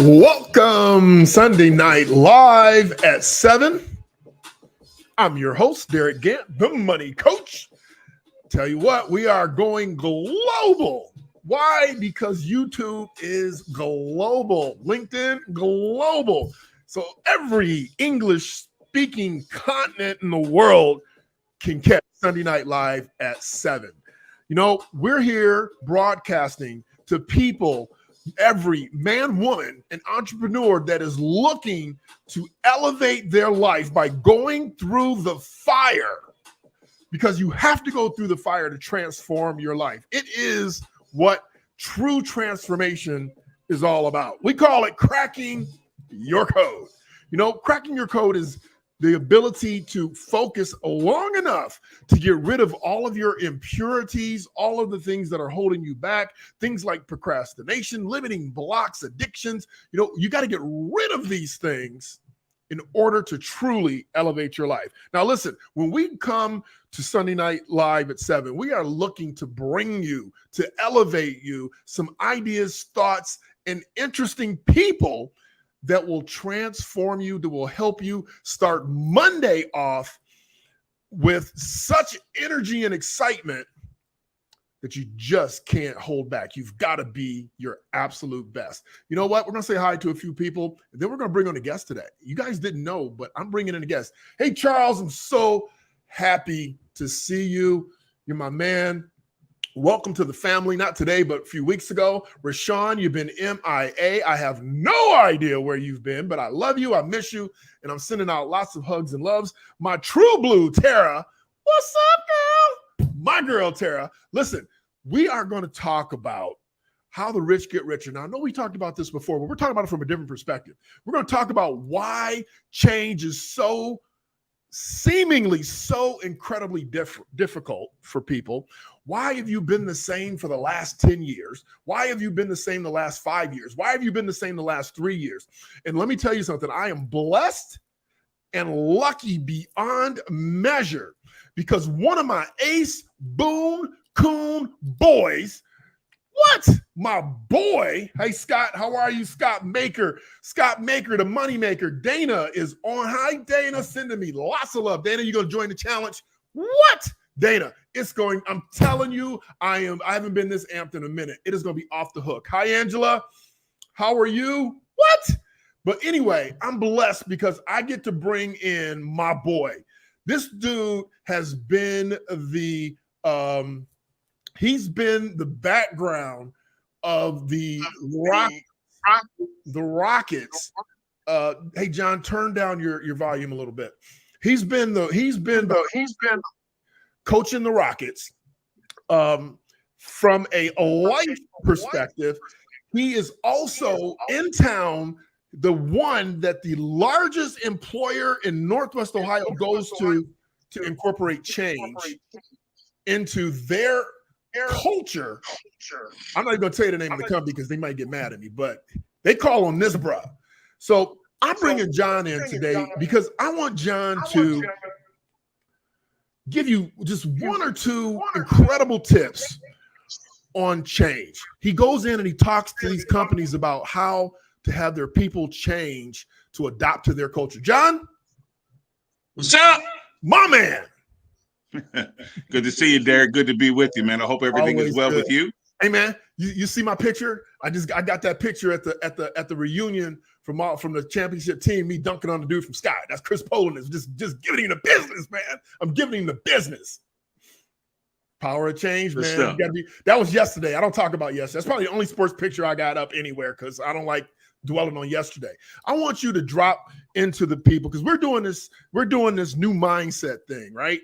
Welcome, Sunday Night Live at 7. I'm your host, Derek Gant, the Money Coach. Tell you what, we are going global. Why? Because YouTube is global. LinkedIn, global. So every English-speaking continent in the world can catch Sunday Night Live at 7. You know, we're here broadcasting to people, every man, woman, and entrepreneur that is looking to elevate their life by going through the fire, because you have to go through the fire to transform your life. It is what true transformation is all about. We call it cracking your code. You know, cracking your code is the ability to focus long enough to get rid of all of your impurities, all of the things that are holding you back, things like procrastination, limiting blocks, addictions. You know, you got to get rid of these things in order to truly elevate your life. Now, listen, when we come to Sunday Night Live at 7, we are looking to bring you, to elevate you, some ideas, thoughts, and interesting people that will transform you, that will help you start Monday off with such energy and excitement that you just can't hold back. You've got to be your absolute best. You know what? We're going to say hi to a few people, and then we're going to bring on a guest today. You guys didn't know, but I'm bringing in a guest. Hey, Charles, I'm so happy to see you. You're my man. Welcome to the family. Not today, but a few weeks ago. Rashawn, you've been MIA. I have no idea where you've been, but I love you. I miss you. And I'm sending out lots of hugs and loves. My true blue, Tara. What's up, girl? My girl, Tara. Listen, we are going to talk about how the rich get richer. Now, I know we talked about this before, but we're talking about it from a different perspective. We're going to talk about why change is so seemingly so incredibly difficult for people. Why have you been the same for the last 10 years? Why have you been the same the last 5 years? Why have you been the same the last 3 years? And let me tell you something. I am blessed and lucky beyond measure, because one of my ace Boone Coon boys, my boy. Hey, Scott, how are you? Scott Maker, the money maker. Dana is on. Hi, Dana, sending me lots of love. Dana, you going to join the challenge? What? Dana, it's going, I'm telling you, I haven't been this amped in a minute. It is going to be off the hook. Hi, Angela. How are you? What? But anyway, I'm blessed because I get to bring in my boy. This dude has been he's been the background of the Rockets. Hey, John, turn down your volume a little bit. He's been coaching the Rockets from a life perspective. He is also in town, the one that the largest employer in Northwest Ohio goes to incorporate change into their culture. I'm not even going to tell you the name of the company because they might get mad at me, but they call on this bruh. So I'm bringing John in today because I want John to give you just one or two incredible tips on change. He goes in and he talks to these companies about how to have their people change to adapt to their culture. John? What's up? My man. Good to see you, Derek. Good to be with you, man. I hope everything Always is well good. with you. Hey, man, you see my picture? I got that picture at the reunion from the championship team, me dunking on the dude from Sky. That's Chris Poland. Is just giving him the business, man. I'm giving him the business. Power of change, man. That was yesterday. I don't talk about yesterday. That's probably the only sports picture I got up anywhere because I don't like dwelling on yesterday. I want you to drop into the people because we're doing this new mindset thing, right?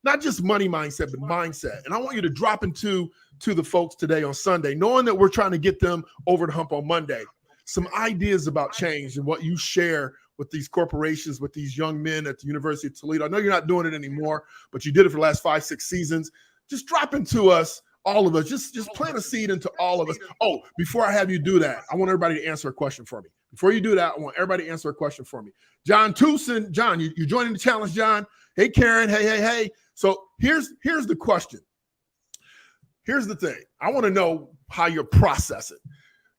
Not just money mindset, but mindset. And I want you to drop into the folks today on Sunday, knowing that we're trying to get them over the hump on Monday. Some ideas about change and what you share with these corporations, with these young men at the University of Toledo. I know you're not doing it anymore, but you did it for the last 5-6 seasons. Just drop into us, all of us. Just plant a seed into all of us. Oh, before I have you do that, I want everybody to answer a question for me. Before you do that, I want everybody to answer a question for me. John Tucson, John, you're joining the challenge, John. Hey, Karen. Hey. So here's the question. Here's the thing. I want to know how you're processing.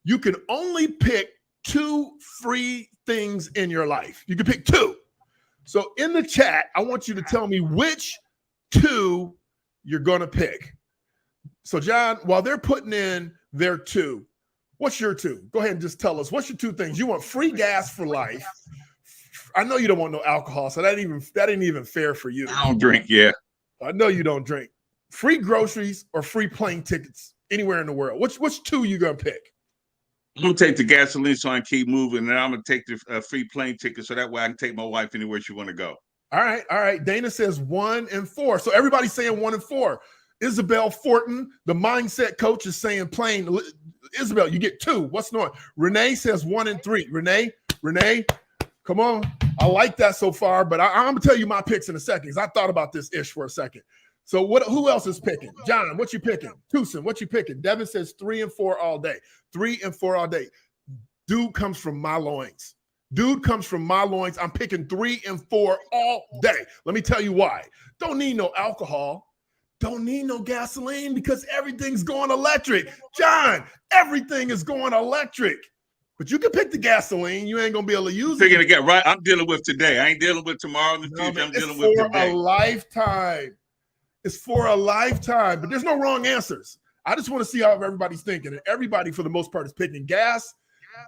You can only pick 2 free things in your life. You can pick 2. So in the chat, I want you to tell me which 2 you're going to pick. So John, while they're putting in their 2, what's your 2? Go ahead and just tell us. What's your 2 things? You want free gas for life. I know you don't want no alcohol, so that ain't even fair for you. I don't drink, yeah. I know you don't drink. Free groceries or free plane tickets anywhere in the world. Which 2 you going to pick? I'm gonna take the gasoline so I can keep moving, and I'm gonna take the free plane ticket so that way I can take my wife anywhere she want to go. All right. Dana says 1 and 4. So everybody's saying 1 and 4. Isabel Fortin, the mindset coach, is saying plain. Isabel, you get 2. What's going on? Renee says 1 and 3. Renee, come on. I like that so far, but I'm gonna tell you my picks in a second because I thought about this ish for a second. So who else is picking? John, what you picking? Tucson, what you picking? Devin says 3 and 4 all day. 3 and 4 all day. Dude comes from my loins. I'm picking 3 and 4 all day. Let me tell you why. Don't need no alcohol. Don't need no gasoline because everything's going electric. John, everything is going electric. But you can pick the gasoline. You ain't going to be able to use it. Figuring to get right. I'm dealing with today. I ain't dealing with tomorrow in the future. I'm dealing with today. It's for a lifetime. It's for a lifetime, but there's no wrong answers. I just want to see how everybody's thinking. And everybody, for the most part, is picking gas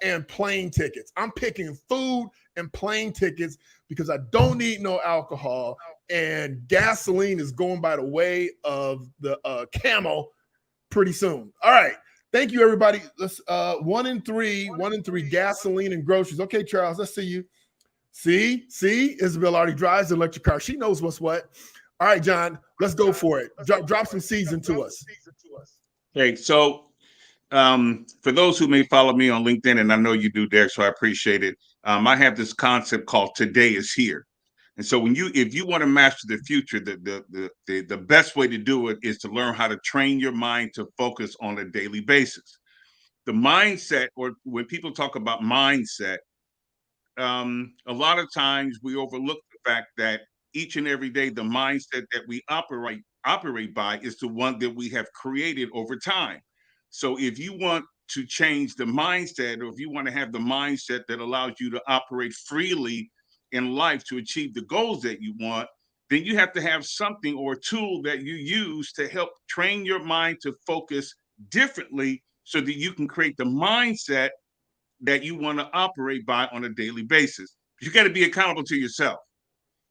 and plane tickets. I'm picking food and plane tickets because I don't need no alcohol. And gasoline is going by the way of the camel pretty soon. All right. Thank you, everybody. Let's 1 and 3, gasoline and groceries. Okay, Charles, let's see you. See, Isabel already drives an electric car. She knows what's what. All right, John, let's go for it. Drop some seeds into us. Okay, so for those who may follow me on LinkedIn, and I know you do, Derek, so I appreciate it. I have this concept called "Today is Here," and so if you want to master the future, the best way to do it is to learn how to train your mind to focus on a daily basis. The mindset, or when people talk about mindset, a lot of times we overlook the fact that each and every day, the mindset that we operate by is the one that we have created over time. So if you want to change the mindset, or if you want to have the mindset that allows you to operate freely in life to achieve the goals that you want, then you have to have something or a tool that you use to help train your mind to focus differently so that you can create the mindset that you want to operate by on a daily basis. You got to be accountable to yourself.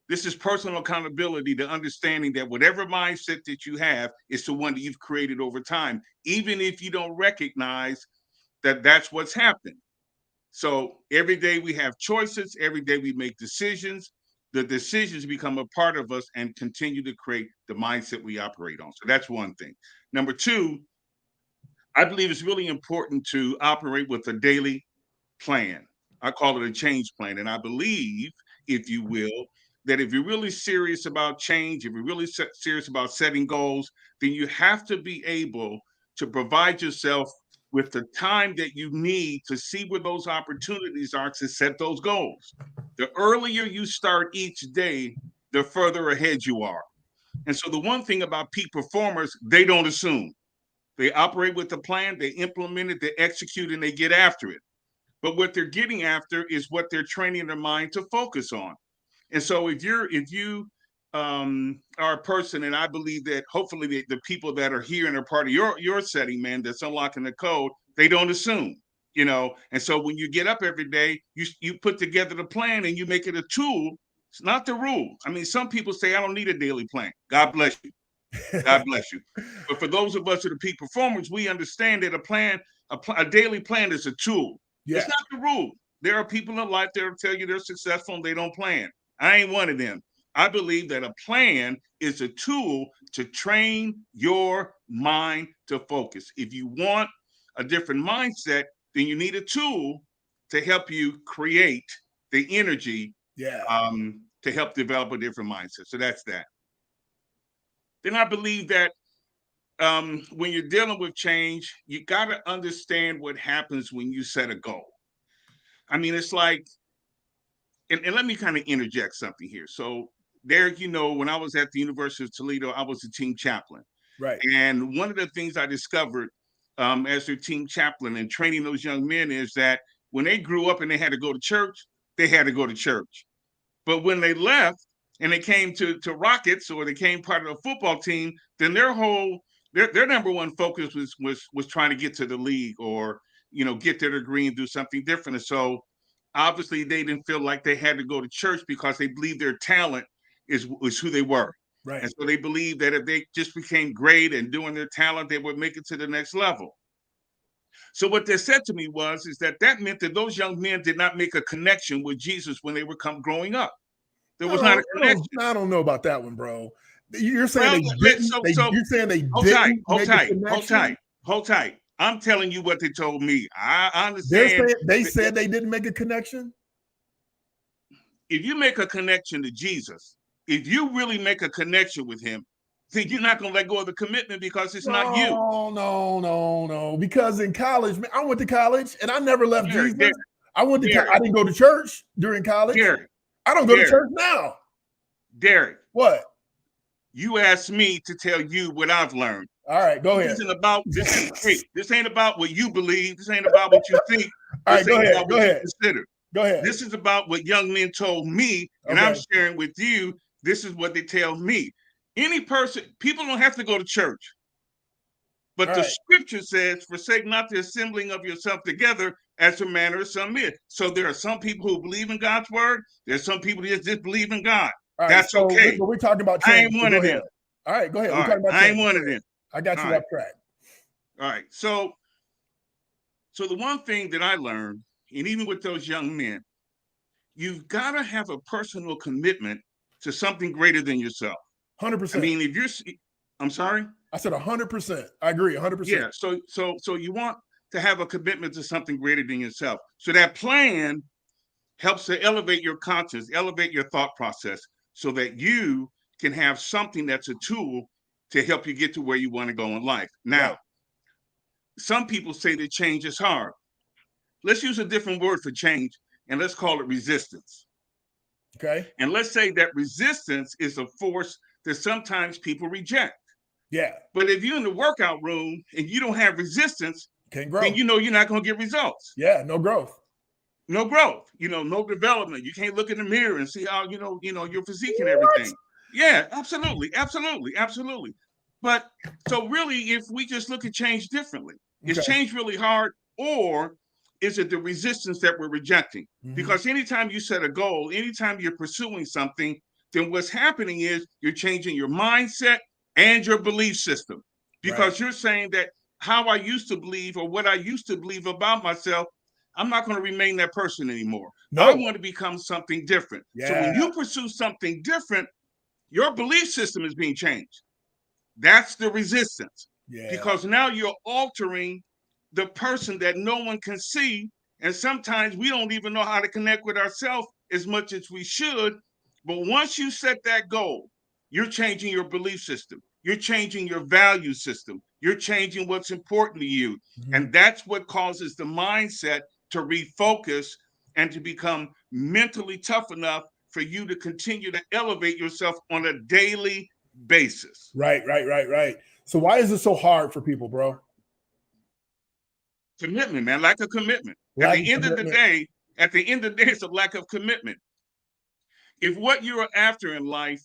This is personal accountability, to understanding that whatever mindset that you have is the one that you've created over time, even if you don't recognize that that's what's happened. So every day we have choices. Every day we make decisions. The decisions become a part of us and continue to create the mindset we operate on. So that's one thing. Number 2, I believe it's really important to operate with a daily plan. I call it a change plan. And I believe, if you will, that if you're really serious about change, if you're really serious about setting goals, then you have to be able to provide yourself with the time that you need to see where those opportunities are to set those goals. The earlier you start each day, the further ahead you are. And so the one thing about peak performers, they don't assume. They operate with a plan, they implement it, they execute, and they get after it. But what they're getting after is what they're training their mind to focus on. And so if you are a person, and I believe that hopefully the people that are here and are part of your setting, man, that's unlocking the code, they don't assume, And so when you get up every day, you put together the plan and you make it a tool. It's not the rule. I mean, some people say, I don't need a daily plan. God bless you. God bless you. But for those of us who are the peak performers, we understand that a daily plan is a tool. Yeah. It's not the rule. There are people in life that will tell you they're successful and they don't plan. I ain't one of them. I believe that a plan is a tool to train your mind to focus. If you want a different mindset, then you need a tool to help you create the energy to help develop a different mindset. So that's that. Then I believe that when you're dealing with change, you got to understand what happens when you set a goal. I mean, it's like, and let me kind of interject something here. So, Derek, when I was at the University of Toledo, I was a team chaplain. Right. And one of the things I discovered as their team chaplain and training those young men is that when they grew up and they had to go to church, they had to go to church. But when they left and they came to Rockets or they came part of the football team, then their number one focus was trying to get to the league or get their degree and do something different. And so obviously they didn't feel like they had to go to church because they believed their talent is who they were. Right. And so they believed that if they just became great and doing their talent, they would make it to the next level. So what they said to me is that meant that those young men did not make a connection with Jesus when they were growing up. There was not a connection. I don't know about that one, bro. You're saying they didn't. You're saying they didn't. Hold tight. I'm telling you what they told me. I understand. They said they didn't make a connection. If you make a connection to Jesus, if you really make a connection with him, then you're not going to let go of the commitment because it's not you. No. Because in college, man, I went to college and I never left Jesus. I went to. I didn't go to church during college. I don't go to church now. Derek. What? You asked me to tell you what I've learned. All right, go ahead. This ain't about what you believe. This ain't about what you think. All right, go ahead. Consider. Go ahead. This is about what young men told me, and I'm sharing with you. This is what they tell me. People don't have to go to church. But the scripture says, forsake not the assembling of yourself together as a manner of some men. So there are some people who believe in God's word. There's some people who just believe in God. Right, that's okay. But we're talking about change. I ain't one of them. All right, go ahead. I ain't one of them. I got you off track. All right. So the one thing that I learned, and even with those young men, you've got to have a personal commitment to something greater than yourself. 100%. I mean, I'm sorry? I said 100%. I agree, 100%. Yeah. So you want to have a commitment to something greater than yourself. So that plan helps to elevate your conscience, elevate your thought process so that you can have something that's a tool to help you get to where you want to go in life. Now, some people say that change is hard. Let's use a different word for change and let's call it resistance. Okay. And let's say that resistance is a force that sometimes people reject. Yeah. But if you're in the workout room and you don't have resistance, can't grow. Then you're not going to get results. Yeah, no growth. No growth. No development. You can't look in the mirror and see how your physique and everything. Yeah, absolutely. But so really, if we just look at change differently, is change really hard, or is it the resistance that we're rejecting? Mm-hmm. Because anytime you set a goal, anytime you're pursuing something, then what's happening is you're changing your mindset and your belief system. Because you're saying that how I used to believe or what I used to believe about myself, I'm not going to remain that person anymore. No. I want to become something different. Yeah. So when you pursue something different, your belief system is being changed. That's the resistance. Yeah. Because now you're altering the person that no one can see. And sometimes we don't even know how to connect with ourselves as much as we should. But once you set that goal, you're changing your belief system. You're changing your value system. You're changing what's important to you. Mm-hmm. And that's what causes the mindset to refocus and to become mentally tough enough for you to continue to elevate yourself on a daily basis. Right. So why is it so hard for people, bro? Commitment, man. Lack of commitment. At the end of the day, it's a lack of commitment. If what you're after in life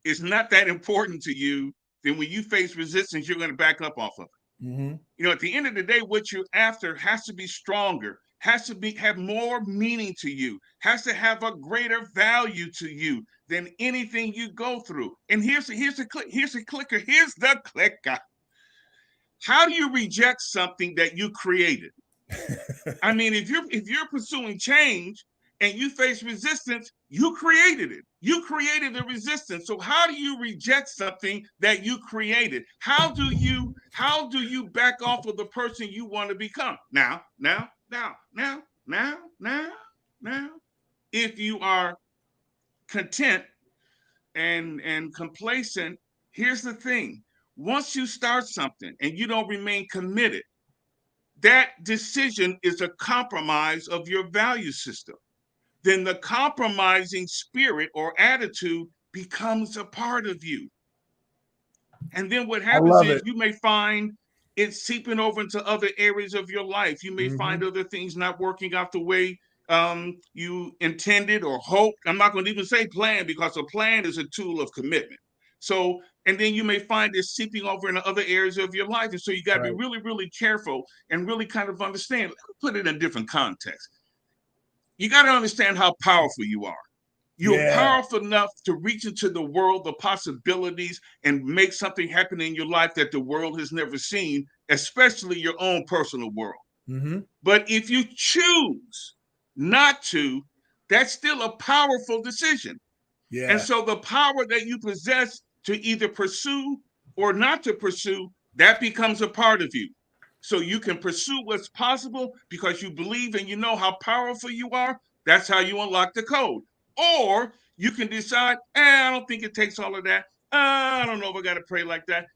is not that important to you, then when you face resistance, you're going to back up off of it. Mm-hmm. At the end of the day, what you're after has to be stronger, has to have more meaning to you, has to have a greater value to you than anything you go through. And here's the clicker. How do you reject something that you created? I mean, if you're pursuing change and you face resistance, you created it. You created the resistance. So how do you reject something that you created? How do you back off of the person you want to become? Now. If you are content and complacent, here's the thing. Once you start something and you don't remain committed, that decision is a compromise of your value system. Then the compromising spirit or attitude becomes a part of you. And then what happens is you may find it's seeping over into other areas of your life. You may find other things not working out the way you intended or hoped. I'm not going to even say plan, because a plan is a tool of commitment. So, and then you may find it seeping over into other areas of your life. And so you got to be really, really careful and really kind of understand, put it in a different context. You got to understand how powerful you are. You're powerful enough to reach into the world, the possibilities, and make something happen in your life that the world has never seen, especially your own personal world. But if you choose not to, that's still a powerful decision. And so the power that you possess to either pursue or not to pursue, that becomes a part of you. So you can pursue what's possible because you believe and you know how powerful you are. That's how you unlock the code. Or you can decide, I don't think it takes all of that. I don't know if I got to pray like that.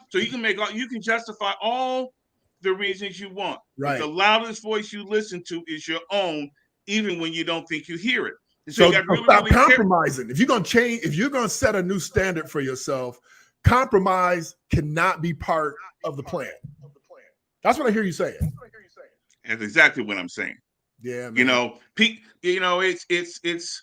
So you can justify all the reasons you want. Right. But the loudest voice you listen to is your own, even when you don't think you hear it. So stop compromising. If you're going to change, if you're going to set a new standard for yourself, compromise cannot be part of the plan. That's what I hear you saying. That's exactly what I'm saying. Yeah, man. It's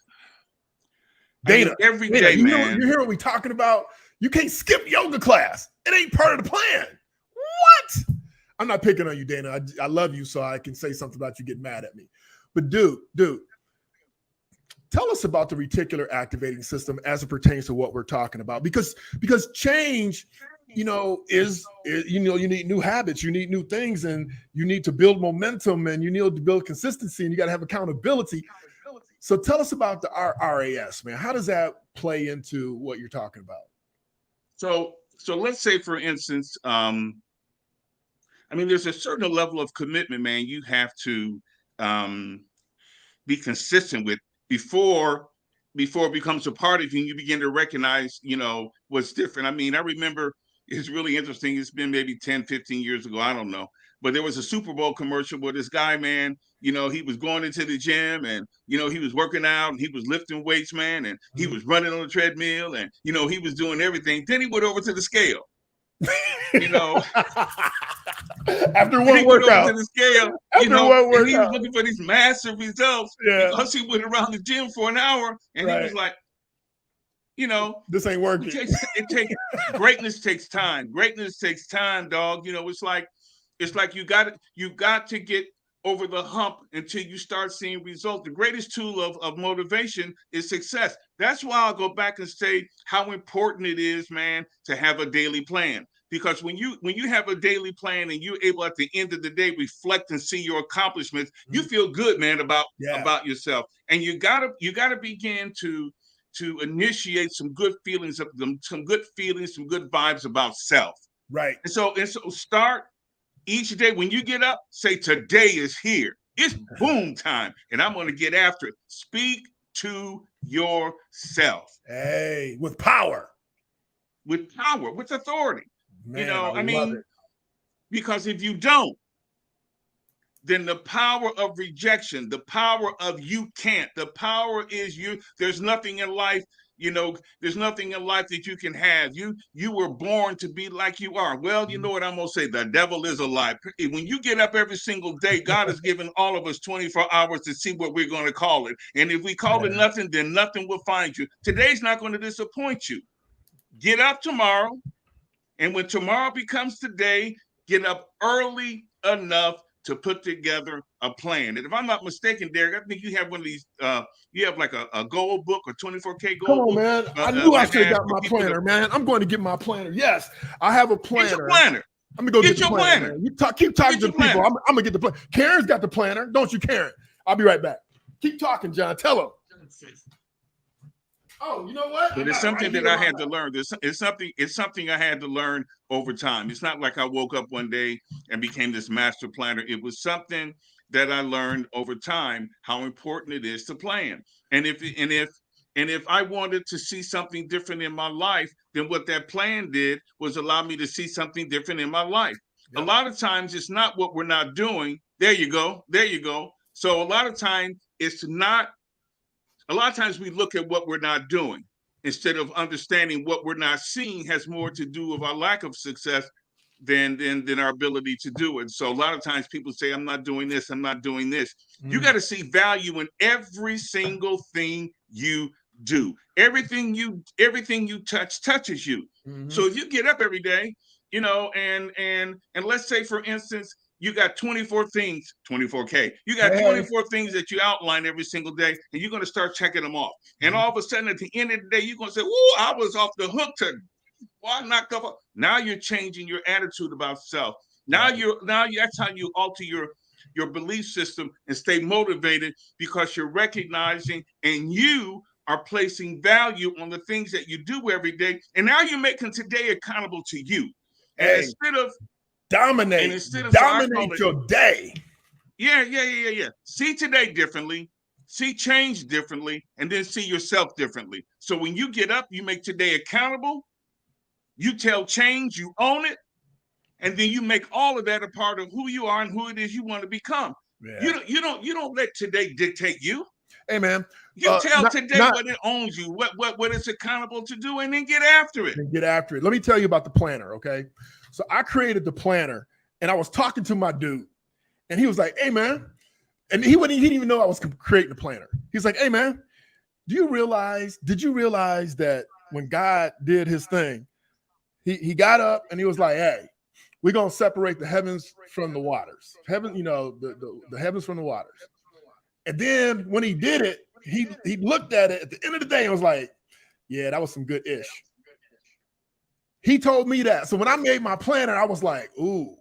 Dana, every day, man. You hear what we talking about? You can't skip yoga class. It ain't part of the plan. What? I'm not picking on you, Dana. I love you, so I can say something about you getting mad at me. But dude, tell us about the reticular activating system as it pertains to what we're talking about. Because change, is you need new habits, you need new things, and you need to build momentum, and you need to build consistency, and you got to have accountability. So tell us about the RAS, man. How does that play into what you're talking about? So let's say, for instance, there's a certain level of commitment, man, you have to be consistent with before it becomes a part of you and you begin to recognize, what's different. I remember, it's really interesting. It's been maybe 10, 15 years ago. I don't know. But there was a Super Bowl commercial where this guy, man, he was going into the gym and, he was working out and he was lifting weights, man. And he was running on the treadmill and, he was doing everything. Then he went over to the scale, After one workout, to the scale, and he was looking for these massive results because he went around the gym for an hour and he was like, this ain't working. Greatness takes time. Greatness takes time, dog. It's like you got to get over the hump until you start seeing results. The greatest tool of motivation is success. That's why I'll go back and say how important it is, man, to have a daily plan. Because when you have a daily plan and you're able at the end of the day reflect and see your accomplishments, you feel good, man, about yourself. And you gotta begin to initiate some good feelings, some good vibes about self. Right. And so start each day when you get up, say, today is here. It's boom time, and I'm going to get after it. Speak to yourself. Hey, with power. With authority. Man, because if you don't, then the power of rejection, the power of you can't, the power is you. There's nothing in life, there's nothing in life that you can have. You were born to be like you are. Well, you know what I'm going to say? The devil is a lie. When you get up every single day, God has given all of us 24 hours to see what we're going to call it. And if we call it nothing, then nothing will find you. Today's not going to disappoint you. Get up tomorrow. And when tomorrow becomes today, get up early enough to put together a plan. And if I'm not mistaken, Derek, I think you have one of these, you have like a goal book, a 24K goal book. Come on, man. I knew I should have got my planner, man. I'm going to get my planner. Yes, I have a planner. Get your planner. I'm going to go get your planner. You keep talking to the people. I'm going to get the planner. Karen's got the planner. Don't you, Karen? I'll be right back. Keep talking, John. Tell him. Oh, you know what? But it's something that I had to learn. It's something I had to learn over time. It's not like I woke up one day and became this master planner. It was something that I learned over time, how important it is to plan. And if I wanted to see something different in my life, then what that plan did was allow me to see something different in my life. Yep. A lot of times it's not what we're not doing. There you go. So a lot of times we look at what we're not doing instead of understanding what we're not seeing has more to do with our lack of success than our ability to do it. So a lot of times people say, I'm not doing this, I'm not doing this. You got to see value in every single thing you do. Everything you touch touches you. So if you get up every day, you know, and let's say, for instance, you got 24 things, 24K. You got 24 things that you outline every single day, and you're going to start checking them off. And all of a sudden, at the end of the day, you're going to say, "Ooh, I was off the hook to knock up." Now you're changing your attitude about self. Now that's how you alter your belief system and stay motivated, because you're recognizing and you are placing value on the things that you do every day. And now you're making today accountable to you. And instead of dominate your day. Yeah. See today differently, see change differently, and then see yourself differently. So when you get up, you make today accountable, you tell change, you own it, and then you make all of that a part of who you are and who it is you want to become. Yeah. You don't let today dictate you. Hey man, you tell today what it owns you, what it's accountable to do, and then get after it. Let me tell you about the planner, okay? So I created the planner, and I was talking to my dude, and he was like, "Hey man," and he didn't even know I was creating the planner. He's like, "Hey man, did you realize that when God did his thing, he got up and he was like, hey, we're gonna separate the heavens from the waters. Heaven, you know, the heavens from the waters." And then when he did it, he looked at it at the end of the day and was like, "Yeah, that was some good ish." He told me that. So when I made my planner, I was like, ooh,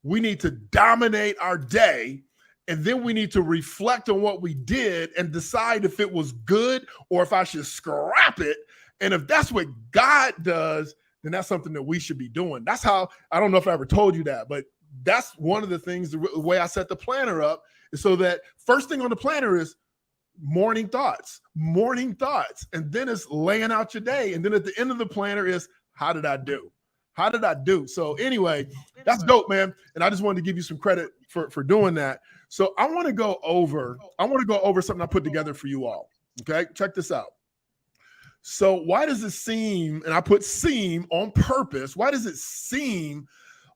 we need to dominate our day. And then we need to reflect on what we did and decide if it was good or if I should scrap it. And if that's what God does, then that's something that we should be doing. That's how, I don't know if I ever told you that, but that's one of the things, the way I set the planner up is so that first thing on the planner is morning thoughts. And then it's laying out your day. And then at the end of the planner is, how did I do? So anyway, that's dope, man. And I just wanted to give you some credit for doing that. So I want to go over something I put together for you all. Okay, check this out. So why does it seem, and I put seem on purpose, why does it seem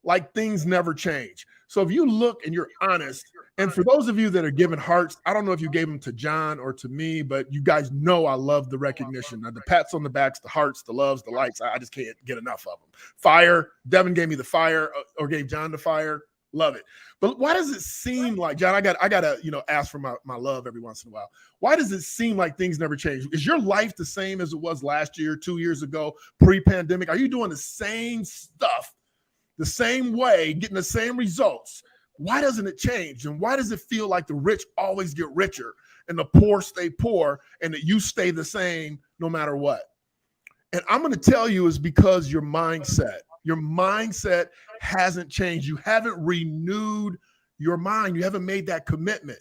like things never change? So if you look and you're honest, and for those of you that are giving hearts, I don't know if you gave them to John or to me, but you guys know I love the recognition. The pats on the backs, the hearts, the loves, the likes. I just can't get enough of them. Fire. Devin gave me the fire or gave John the fire. Love it. But why does it seem like, John, I gotta ask for my love every once in a while. Why does it seem like things never change? Is your life the same as it was last year, 2 years ago, pre-pandemic? Are you doing the same stuff the same way, getting the same results? Why doesn't it change? And why does it feel like the rich always get richer and the poor stay poor and that you stay the same no matter what? And I'm going to tell you is because your mindset hasn't changed. You haven't renewed your mind. You haven't made that commitment.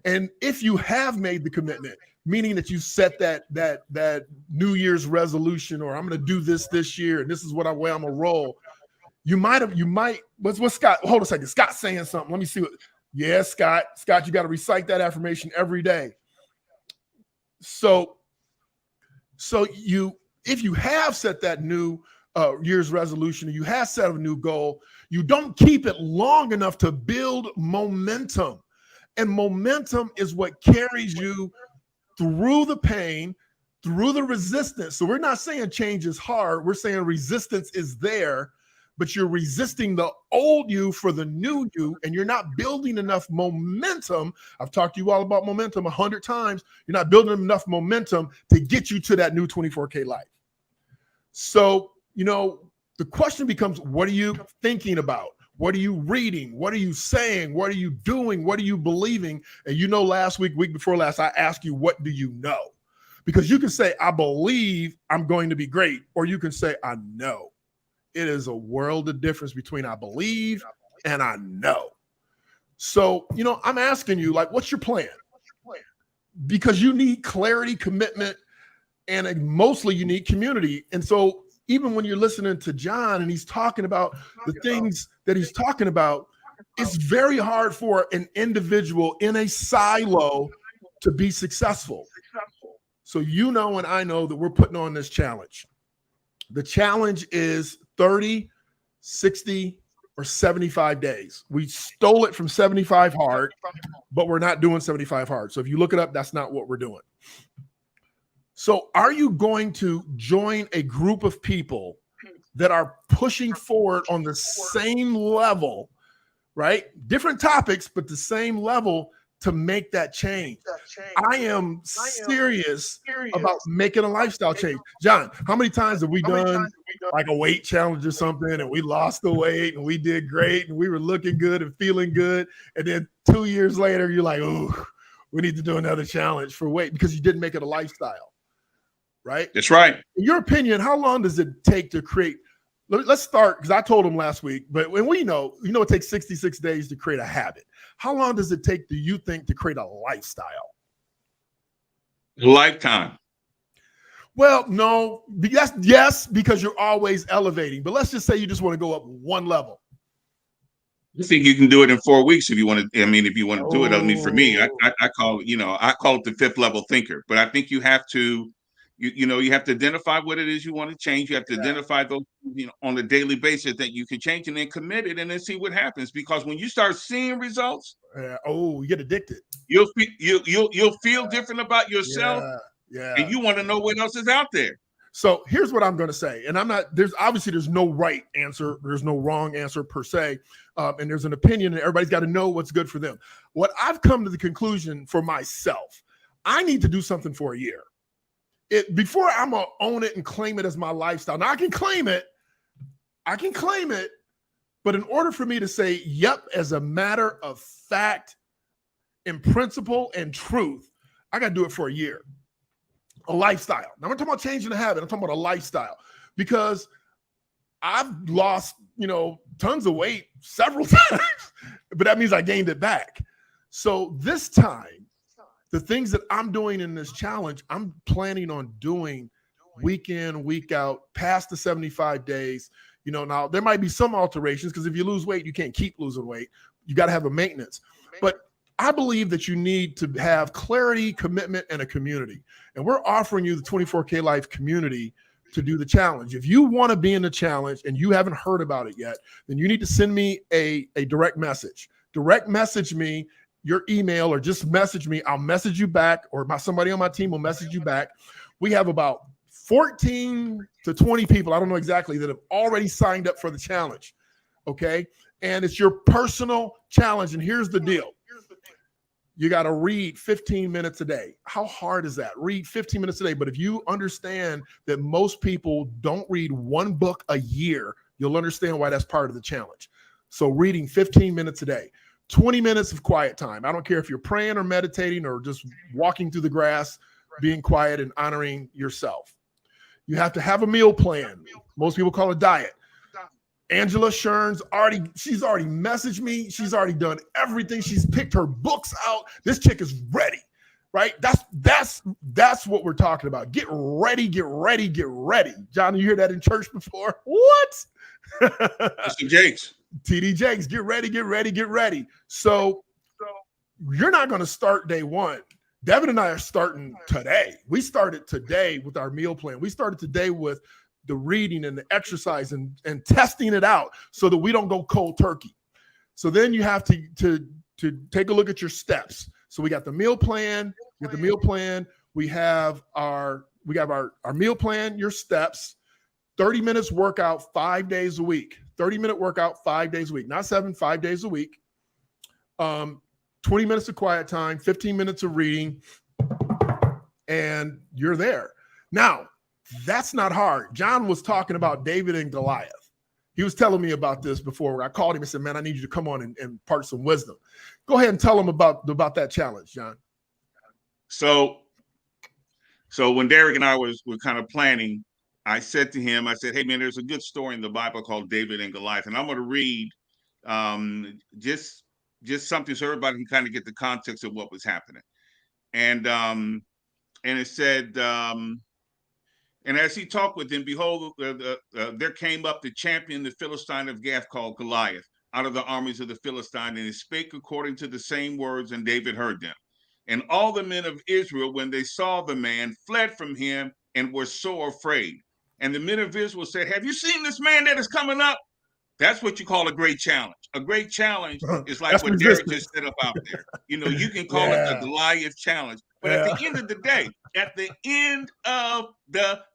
And if you have made the commitment, meaning that you set that New Year's resolution, or I'm going to do this year, and this is what way I'm going to roll. You might, what's Scott? Hold a second. Scott's saying something. Let me see what, yeah, Scott, you got to recite that affirmation every day. So if you have set that new year's resolution, or you have set a new goal, you don't keep it long enough to build momentum. And momentum is what carries you through the pain, through the resistance. So we're not saying change is hard. We're saying resistance is there, but you're resisting the old you for the new you, and you're not building enough momentum. I've talked to you all about momentum 100 times. You're not building enough momentum to get you to that new 24K life. So, the question becomes, what are you thinking about? What are you reading? What are you saying? What are you doing? What are you believing? And last week before last, I asked you, what do you know? Because you can say, I believe I'm going to be great, or you can say, I know. It is a world of difference between I believe and I know. So, I'm asking you, what's your plan? Because you need clarity, commitment, and mostly you need community. And so even when you're listening to John and he's talking about the things that he's talking about, it's very hard for an individual in a silo to be successful. So and I know that we're putting on this challenge. The challenge is 30, 60, or 75 days. We stole it from 75 hard, but we're not doing 75 hard. So if you look it up, that's not what we're doing. So are you going to join a group of people that are pushing forward on the same level, right? Different topics, but the same level to make that change? I am serious about making a lifestyle change. John, how many times have we done like a weight challenge or something and we lost the weight and we did great and we were looking good and feeling good, and then 2 years later you're like, oh, we need to do another challenge for weight because you didn't make it a lifestyle, right? That's right. In your opinion, how long does it take to create? Let's start, because I told him last week, but when we know, it takes 66 days to create a habit. How long does it take, do you think, to create a lifestyle? Lifetime. Well, no, yes, because you're always elevating. But let's just say you just want to go up one level. I think you can do it in 4 weeks if you want to. I mean, if you want to do it. I mean, for me, I call it, I call it the 5th level thinker. But I think you have to, you have to identify what it is you want to change. You have to identify those, on a daily basis that you can change, and then commit it, and then see what happens. Because when you start seeing results, you get addicted. You'll feel different about yourself. Yeah. And you want to know what else is out there. So here's what I'm going to say. And there's no right answer. There's no wrong answer per se. And there's an opinion, and everybody's got to know what's good for them. What I've come to the conclusion for myself, I need to do something for a year. Before I'm going to own it and claim it as my lifestyle. Now I can claim it. But in order for me to say, yep, as a matter of fact, in principle and truth, I got to do it for a year. A lifestyle. Now I'm talking about changing the habit. I'm talking about a lifestyle, because I've lost, tons of weight several times, but that means I gained it back. So this time, the things that I'm doing in this challenge, I'm planning on doing week in, week out, past the 75 days. Now there might be some alterations, because if you lose weight, you can't keep losing weight. You got to have a maintenance. But I believe that you need to have clarity, commitment, and a community. And we're offering you the 24K Life community to do the challenge. If you want to be in the challenge and you haven't heard about it yet, then you need to send me a direct message. Direct message me your email, or just message me. I'll message you back, or somebody on my team will message you back. We have about 14 to 20 people, I don't know exactly, that have already signed up for the challenge. Okay. And it's your personal challenge. And here's the deal. You got to read 15 minutes a day. How hard is that? Read 15 minutes a day. But if you understand that most people don't read one book a year, you'll understand why that's part of the challenge. So reading 15 minutes a day, 20 minutes of quiet time. I don't care if you're praying or meditating or just walking through the grass, being quiet and honoring yourself. You have to have a meal plan. Most people call it diet. Angela Shern's she's already messaged me. She's already done everything. She's picked her books out. This chick is ready, right? That's what we're talking about. Get ready, get ready, get ready. John, you hear that in church before? What? Mr. Jakes. TD Jakes, get ready, get ready, get ready. So you're not going to start day one. Devin and I are starting today. We started today with our meal plan. We started today with the reading and the exercise and testing it out so that we don't go cold turkey. So then you have to take a look at your steps. So we got the meal plan. We have our meal plan, your steps, 30 minutes workout 5 days a week, 30-minute workout 5 days a week, not 7, 5 days a week. 20 minutes of quiet time, 15 minutes of reading, and you're there. Now, that's not hard. John was talking about David and Goliath. He was telling me about this before. I called him and said, man, I need you to come on and impart some wisdom. Go ahead and tell him about that challenge, John. So when Derek and I were kind of planning, I said to him, hey, man, there's a good story in the Bible called David and Goliath. And I'm going to read just something so everybody can kind of get the context of what was happening. And it said, and as he talked with him, behold, there came up the champion, the Philistine of Gath, called Goliath, out of the armies of the Philistine, and he spake according to the same words, and David heard them. And all the men of Israel, when they saw the man, fled from him and were so afraid. And the men of Israel said, have you seen this man that is coming up? That's what you call a great challenge. A great challenge is like what resistance. Derek just set up out there. You know, you can call it a Goliath challenge. But at the end of the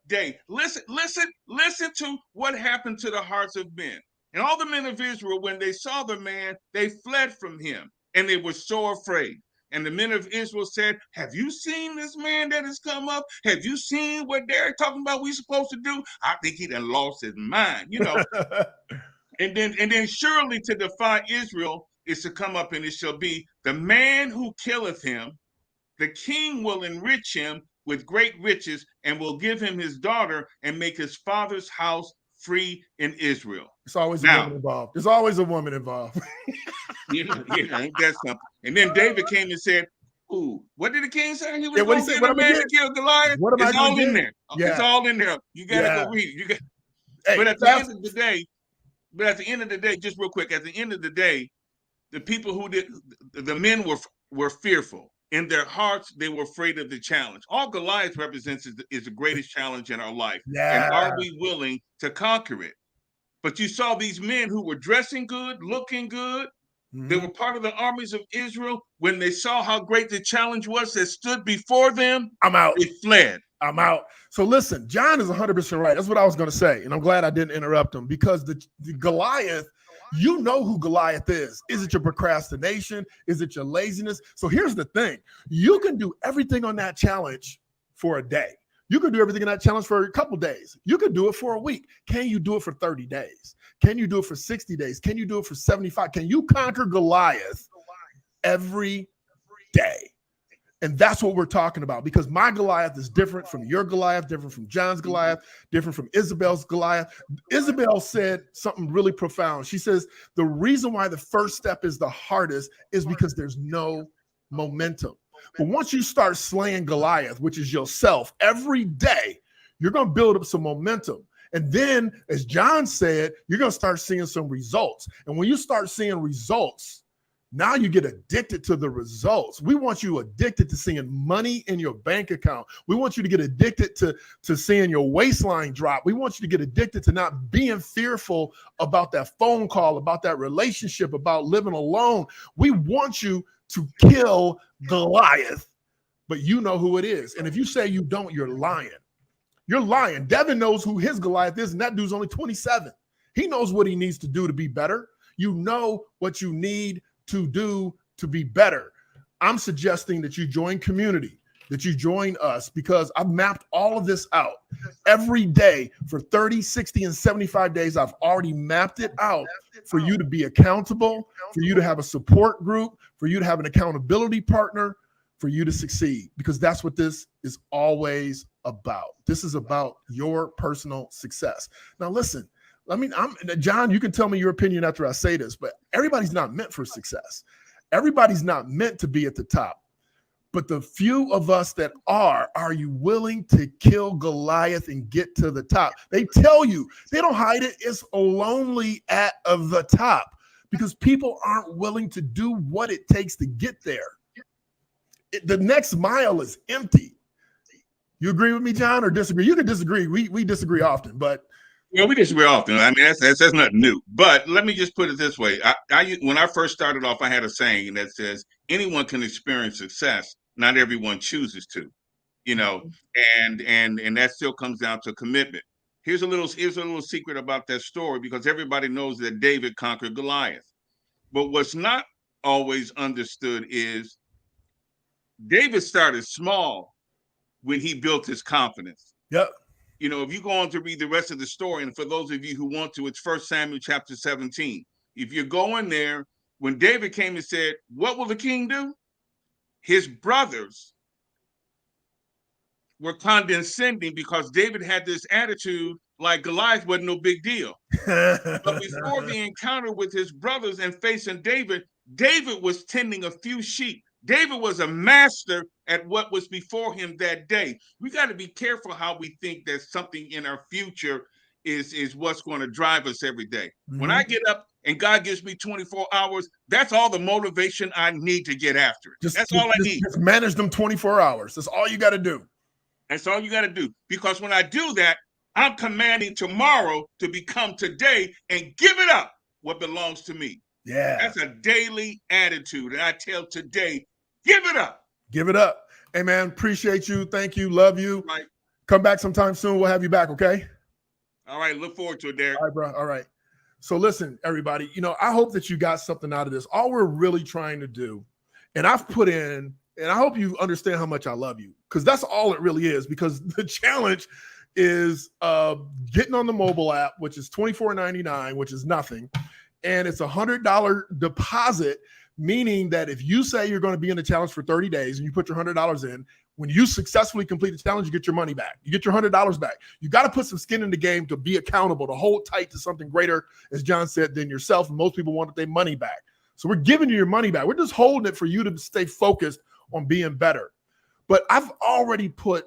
day, listen to what happened to the hearts of men. And all the men of Israel, when they saw the man, they fled from him, and they were so afraid. And the men of Israel said, have you seen this man that has come up? Have you seen what Derek talking about we supposed to do? I think he done lost his mind, you know. and then surely to defy Israel is to come up, and it shall be the man who killeth him, the king will enrich him with great riches and will give him his daughter and make his father's house free in Israel. It's always a woman involved. There's always a woman involved. Ain't that something? And then David came and said, ooh, what did the king say? He was going to get a man to kill Goliath. It's all in there. Yeah. It's all in there. You got to go read it. But at the end of the day, just real quick, at the end of the day, the people who did, the men were fearful. In their hearts, they were afraid of the challenge. All Goliath represents is the greatest challenge in our life. Yeah. And are we willing to conquer it? But you saw these men who were dressing good, looking good. Mm-hmm. They were part of the armies of Israel. When they saw how great the challenge was that stood before them, I'm out. They fled. I'm out. So listen, John is 100% right. That's what I was going to say. And I'm glad I didn't interrupt him, because the Goliath, you know who Goliath is. Is it your procrastination? Is it your laziness? So here's the thing. You can do everything on that challenge for a day. You can do everything in that challenge for a couple days. You can do it for a week. Can you do it for 30 days? Can you do it for 60 days? Can you do it for 75? Can you conquer Goliath every day? And that's what we're talking about, because my Goliath is different from your Goliath, different from John's Goliath, different from Isabel's Goliath. Isabel said something really profound. She says, the reason why the first step is the hardest is because there's no momentum. But once you start slaying Goliath, which is yourself, every day, you're going to build up some momentum. And then, as John said, you're going to start seeing some results. And when you start seeing results, now you get addicted to the results. We want you addicted to seeing money in your bank account. We want you to get addicted to seeing your waistline drop. We want you to get addicted to not being fearful about that phone call, about that relationship, about living alone. We want you to kill Goliath, but you know who it is. And if you say you don't, you're lying. You're lying. Devin knows who his Goliath is, and that dude's only 27. He knows what he needs to do to be better. You know what you need to do to be better. I'm suggesting that you join community, that you join us, because I've mapped all of this out. Every day for 30, 60, and 75 days, I've already mapped it out for you to be accountable, for you to have a support group, for you to have an accountability partner, for you to succeed, because that's what this is always about. This is about your personal success. Now, listen, John, you can tell me your opinion after I say this, but everybody's not meant for success. Everybody's not meant to be at the top. But the few of us that are you willing to kill Goliath and get to the top? They tell you, they don't hide it. It's lonely at the top, because people aren't willing to do what it takes to get there. The next mile is empty. You agree with me, John, or disagree? You can disagree. We disagree often, but we disagree often. I mean, that's nothing new. But let me just put it this way: when I first started off, I had a saying that says, "Anyone can experience success. Not everyone chooses to." You know, and that still comes down to commitment. Here's a little secret about that story, because everybody knows that David conquered Goliath. But what's not always understood is David started small when he built his confidence. Yep. You know, if you go on to read the rest of the story, and for those of you who want to, it's 1 Samuel chapter 17. If you're going there, when David came and said, "What will the king do?" His brothers were condescending, because David had this attitude like Goliath wasn't no big deal. But before the encounter with his brothers and facing David, David was tending a few sheep. David was a master at what was before him that day. We got to be careful how we think that something in our future is what's going to drive us every day. Mm-hmm. When I get up and God gives me 24 hours, that's all the motivation I need to get after it. That's all I need. Just manage them 24 hours. That's all you got to do. That's all you got to do. Because when I do that, I'm commanding tomorrow to become today and give it up what belongs to me. Yeah. That's a daily attitude. And I tell today, give it up. Give it up. Hey, man, appreciate you. Thank you. Love you. Right. Come back sometime soon. We'll have you back, okay? All right. Look forward to it, Derek. All right, bro. All right. So listen, everybody, I hope that you got something out of this. All we're really trying to do, and I've put in, and I hope you understand how much I love you, because that's all it really is, because the challenge is getting on the mobile app, which is $24.99, which is nothing. And it's $100 deposit, meaning that if you say you're going to be in the challenge for 30 days and you put your $100 in, when you successfully complete the challenge, you get your money back. You get your $100 back. You got to put some skin in the game to be accountable, to hold tight to something greater, as John said, than yourself. And most people want their money back. So we're giving you your money back. We're just holding it for you to stay focused on being better. But I've already put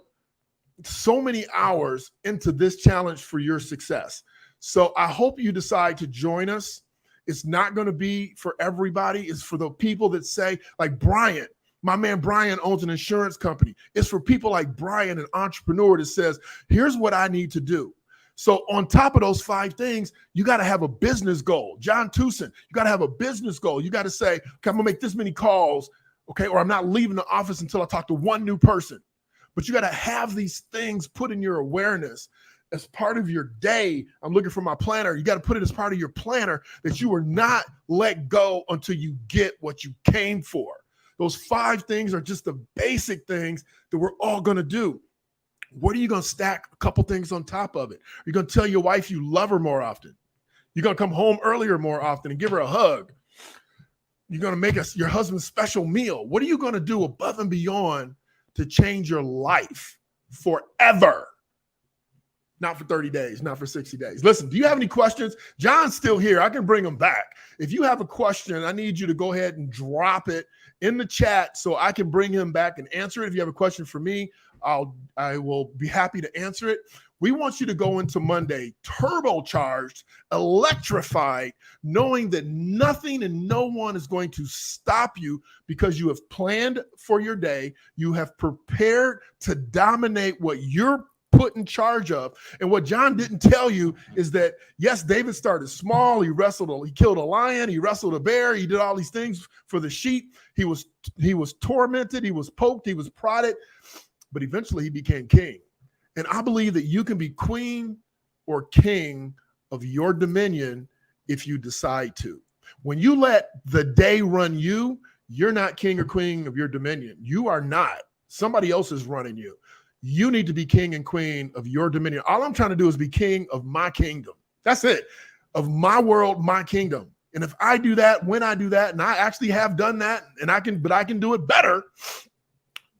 so many hours into this challenge for your success. So I hope you decide to join us. It's not going to be for everybody. It's for the people that say, like Brian. My man Brian owns an insurance company. It's for people like Brian, an entrepreneur that says, here's what I need to do. So on top of those 5 things, you got to have a business goal. John Tucson, you got to have a business goal. You got to say, okay, I'm going to make this many calls, okay, or I'm not leaving the office until I talk to one new person. But you got to have these things put in your awareness as part of your day. I'm looking for my planner. You got to put it as part of your planner, that you are not let go until you get what you came for. Those 5 things are just the basic things that we're all going to do. What are you going to stack a couple things on top of it? You're going to tell your wife you love her more often. You're going to come home earlier more often and give her a hug. You're going to make your husband's special meal. What are you going to do above and beyond to change your life forever? Not for 30 days, not for 60 days. Listen, do you have any questions? John's still here. I can bring him back. If you have a question, I need you to go ahead and drop it in the chat so I can bring him back and answer it. If you have a question for me, I will be happy to answer it. We want you to go into Monday turbocharged, electrified, knowing that nothing and no one is going to stop you, because you have planned for your day. You have prepared to dominate what you're put in charge of. And what John didn't tell you is that, yes, David started small. He killed a lion, he wrestled a bear, he did all these things for the sheep. He was tormented, he was poked, he was prodded, but eventually he became king. And I believe that you can be queen or king of your dominion if you decide to. When you let the day run you, you're not king or queen of your dominion. You are not. Somebody else is running you. You need to be king and queen of your dominion. All I'm trying to do is be king of my kingdom. That's it. Of my world, my kingdom. And if I do that, when I do that, and I actually have done that, and I can do it better,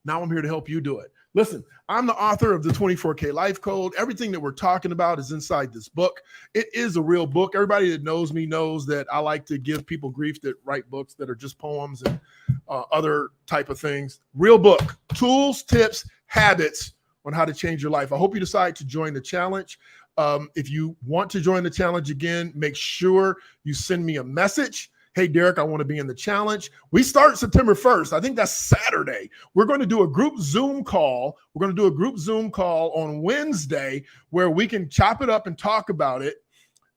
now I'm here to help you do it. Listen, I'm the author of the 24K Life Code. Everything that we're talking about is inside this book. It is a real book. Everybody that knows me knows that I like to give people grief that write books that are just poems and other type of things. Real book, tools, tips, habits on how to change your life. I hope you decide to join the challenge. If you want to join the challenge again, make sure you send me a message. Hey, Derek, I want to be in the challenge. We start September 1st. I think that's Saturday. We're going to do a group Zoom call. We're going to do a group Zoom call on Wednesday where we can chop it up and talk about it.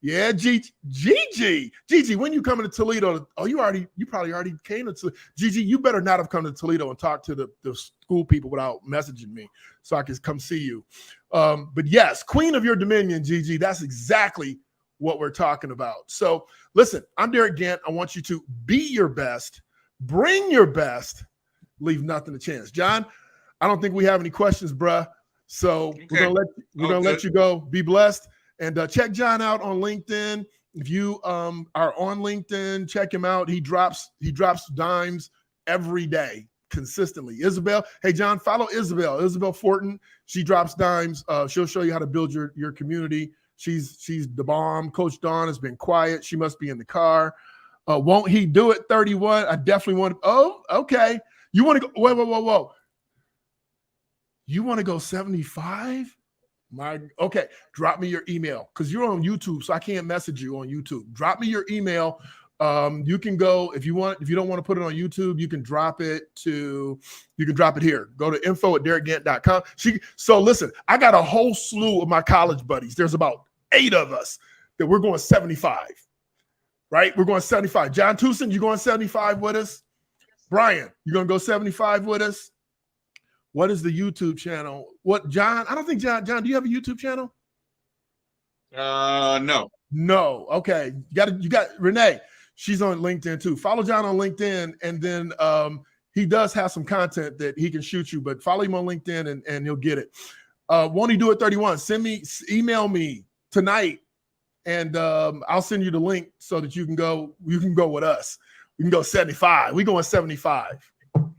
Yeah, Gigi, when you coming to Toledo? Oh, you probably already came to Toledo. Gigi, you better not have come to Toledo and talked to the school people without messaging me so I can come see you. But yes, queen of your dominion, Gigi, that's exactly what we're talking about. So listen, I'm Derek Gant. I want you to be your best, bring your best, leave nothing to chance. John, I don't think we have any questions, bruh. So okay. We're gonna let you go. Be blessed. And check John out on LinkedIn. If you are on LinkedIn, check him out. He drops dimes every day consistently. Isabel, hey John, follow Isabel Fortin. She drops dimes. She'll show you how to build your community. She's the bomb. Coach Dawn has been quiet. She must be in the car. Won't he do it? 31. I definitely want to. Oh, okay. You want to go? Whoa. You want to go 75? Okay, drop me your email because you're on YouTube, so I can't message you on YouTube. Drop me your email. You can go if you don't want to put it on YouTube, you can drop it here. Go to info@derekgant.com. So listen, I got a whole slew of my college buddies. There's about 8 of us that we're going 75. right? We're going 75. John Tucson, you going 75 with us? Brian, you going to go 75 with us? What is the YouTube channel? What, John? I don't think John, do you have a YouTube channel? No. No. Okay. You got Renee. She's on LinkedIn too. Follow John on LinkedIn, and then he does have some content that he can shoot you, but follow him on LinkedIn and he'll get it. Won't he do it 31? Email me tonight, and I'll send you the link so that you can go with us. We can go 75. We going 75.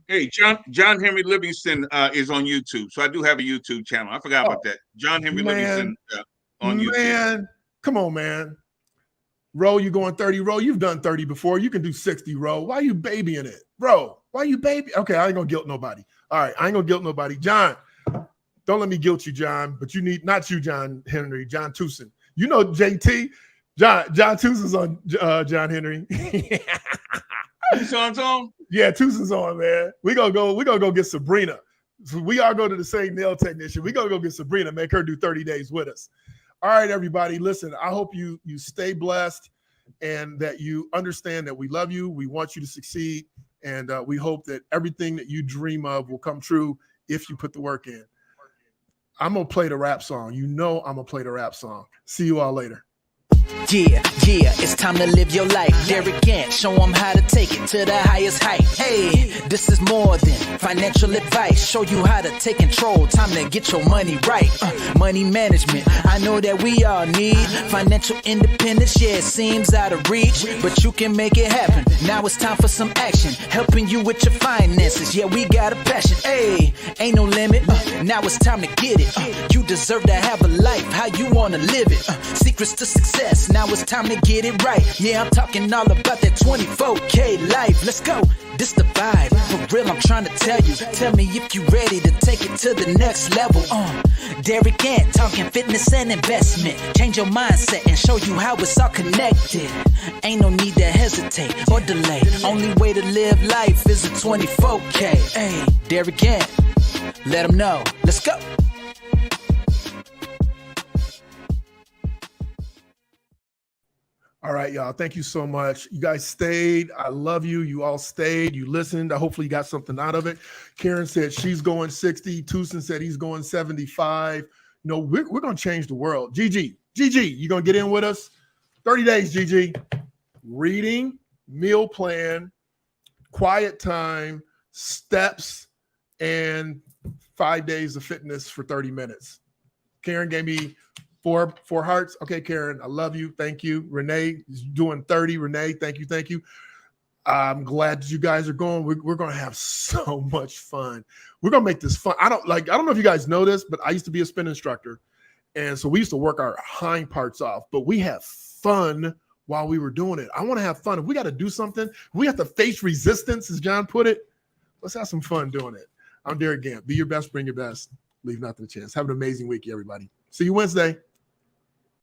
Hey, John Henry Livingston is on YouTube. So I do have a YouTube channel. I forgot about that. John Henry Livingston on YouTube. Man, come on, man. Ro, you going 30? Ro, you've done 30 before. You can do 60, Ro. Why are you babying it? Bro, why are you baby? Okay, I ain't gonna guilt nobody. All right, I ain't gonna guilt nobody. John, don't let me guilt you, John, but you need, not you, John Henry, John Tucson. You know JT. John Tucson's on John Henry. Tucson's on? Yeah, Tucson's on, man. We're gonna go get Sabrina. So we all go to the same nail technician. We're gonna go get Sabrina, make her do 30 days with us. All right, everybody. Listen, I hope you stay blessed and that you understand that we love you. We want you to succeed. And we hope that everything that you dream of will come true if you put the work in. I'm going to play the rap song. You know I'm going to play the rap song. See you all later. Yeah, it's time to live your life. Derek Gant, show them how to take it to the highest height. Hey, this is more than financial advice. Show you how to take control. Time to get your money right. Money management, I know that we all need financial independence. Yeah, it seems out of reach, but you can make it happen. Now it's time for some action, helping you with your finances. Yeah, we got a passion. Hey, ain't no limit. Now it's time to get it. You deserve to have a life how you want to live it. Secrets to success. Now it's time to get it right. Yeah, I'm talking all about that 24K life. Let's go. This the vibe. For real, I'm trying to tell you. Tell me if you ready to take it to the next level. Derek Gant, talking fitness and investment. Change your mindset and show you how it's all connected. Ain't no need to hesitate or delay. Only way to live life is a 24K. Hey, Derek Gant, let them know. Let's go. All right, y'all. Thank you so much. You guys stayed. I love you. You all stayed. You listened. Hopefully you got something out of it. Karen said she's going 60. Tucson said he's going 75. You know, we're going to change the world. Gigi, you going to get in with us? 30 days, Gigi. Reading, meal plan, quiet time, steps, and 5 days of fitness for 30 minutes. Karen gave me Four hearts. Okay, Karen, I love you. Thank you. Renee is doing 30. Renee, thank you. I'm glad that you guys are going. We're going to have so much fun. We're going to make this fun. I don't know if you guys know this, but I used to be a spin instructor. And so we used to work our hind parts off, but we have fun while we were doing it. I want to have fun. If we got to do something, we have to face resistance, as John put it. Let's have some fun doing it. I'm Derek Gant. Be your best, bring your best. Leave nothing to chance. Have an amazing week, everybody. See you Wednesday.